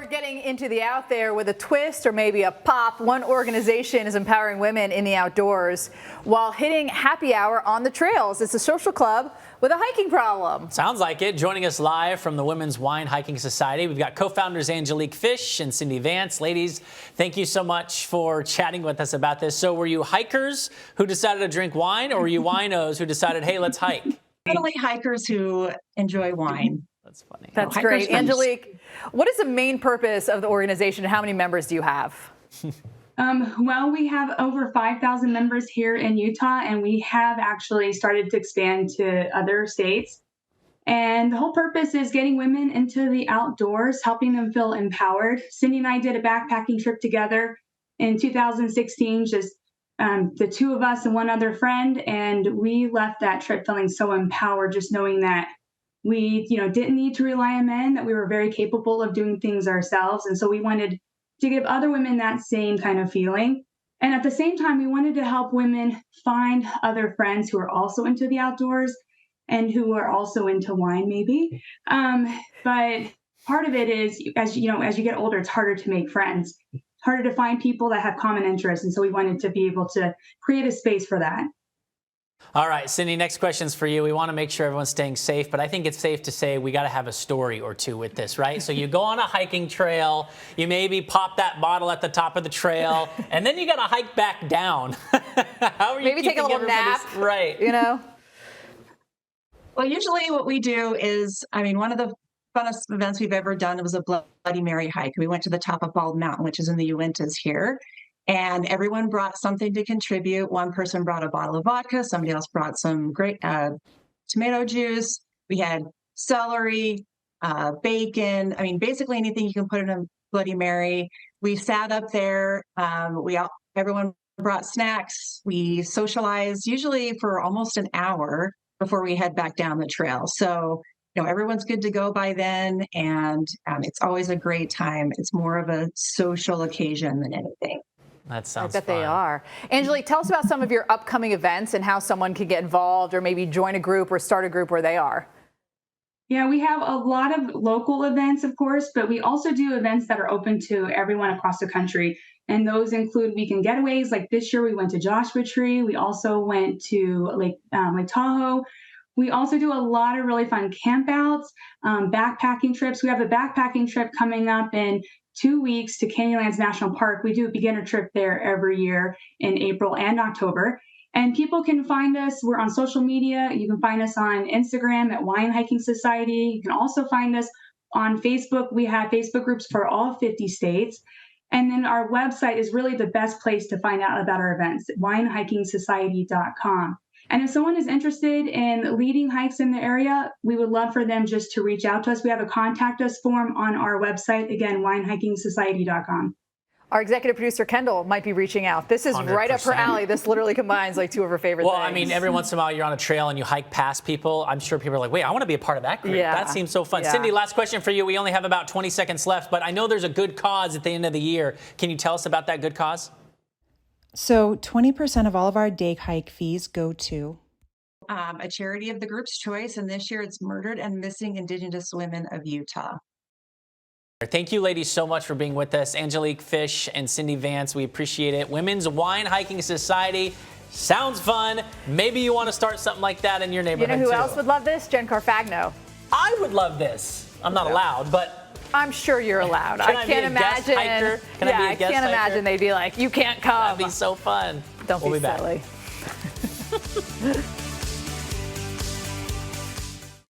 We're getting into the out there with a twist or maybe a pop. One organization is empowering women in the outdoors while hitting happy hour on the trails. It's a social club with a hiking problem. Sounds like it. Joining us live from the Women's Wine Hiking Society, we've got co-founders Angelique Fish and Cindy Vance. Ladies, thank you so much for chatting with us about this. So were you hikers who decided to drink wine, or were you winos who decided, hey, let's hike? Definitely hikers who enjoy wine. That's funny. That's great. Angelique, what is the main purpose of the organization and how many members do you have? Well, we have over 5,000 members here in Utah, and we have actually started to expand to other states. And the whole purpose is getting women into the outdoors, helping them feel empowered. Cindy and I did a backpacking trip together in 2016, just the two of us and one other friend, and we left that trip feeling so empowered, just knowing that we, didn't need to rely on men, that we were very capable of doing things ourselves. And so we wanted to give other women that same kind of feeling. And at the same time, we wanted to help women find other friends who are also into the outdoors and who are also into wine, maybe. But part of it is, as you get older, it's harder to make friends, harder to find people that have common interests. And so we wanted to be able to create a space for that. All right, Cindy, next question's for you. We want to make sure everyone's staying safe, but I think it's safe to say we got to have a story or two with this, right? So you go on a hiking trail, you maybe pop that bottle at the top of the trail, and then you got to hike back down. How are you maybe take a little nap, right? Well, usually what we do is, one of the funnest events we've ever done was a Bloody Mary hike. We went to the top of Bald Mountain, which is in the Uintas here. And everyone brought something to contribute. One person brought a bottle of vodka. Somebody else brought some great tomato juice. We had celery, bacon. Basically anything you can put in a Bloody Mary. We sat up there. Everyone brought snacks. We socialized usually for almost an hour before we head back down the trail. So, everyone's good to go by then. And it's always a great time. It's more of a social occasion than anything. That sounds fun. I bet fun. they are. Angelique, tell us about some of your upcoming events and how someone can get involved or maybe join a group or start a group where they are. Yeah, we have a lot of local events, of course, but we also do events that are open to everyone across the country. And those include weekend getaways. Like this year, we went to Joshua Tree. We also went to Lake Tahoe. We also do a lot of really fun campouts, backpacking trips. We have a backpacking trip coming up in 2 weeks to Canyonlands National Park. We do a beginner trip there every year in April and October. And people can find us. We're on social media. You can find us on Instagram at Wine Hiking Society. You can also find us on Facebook. We have Facebook groups for all 50 states. And then our website is really the best place to find out about our events, winehikingsociety.com. And if someone is interested in leading hikes in the area, we would love for them just to reach out to us. We have a contact us form on our website, again, winehikingsociety.com. Our executive producer, Kendall, might be reaching out. This is 100%. Right up her alley. This literally combines like two of her favorite things. Every once in a while you're on a trail and you hike past people. I'm sure people are like, wait, I want to be a part of that group. Yeah. That seems so fun. Yeah. Cindy, last question for you. We only have about 20 seconds left, but I know there's a good cause at the end of the year. Can you tell us about that good cause? So 20% of all of our day hike fees go to a charity of the group's choice, and this year it's Murdered and Missing Indigenous Women of Utah. Thank you, ladies, so much for being with us. Angelique Fish and Cindy Vance, we appreciate it. Women's Wine Hiking Society. Sounds fun. Maybe you want to start something like that in your neighborhood, You know who too. else would love this? Jen Carfagno. I would love this. I'm not allowed, but I'm sure you're allowed. I can't imagine. I can't imagine they'd be like, you can't come. That'd be so fun. Don't we'll be back. silly.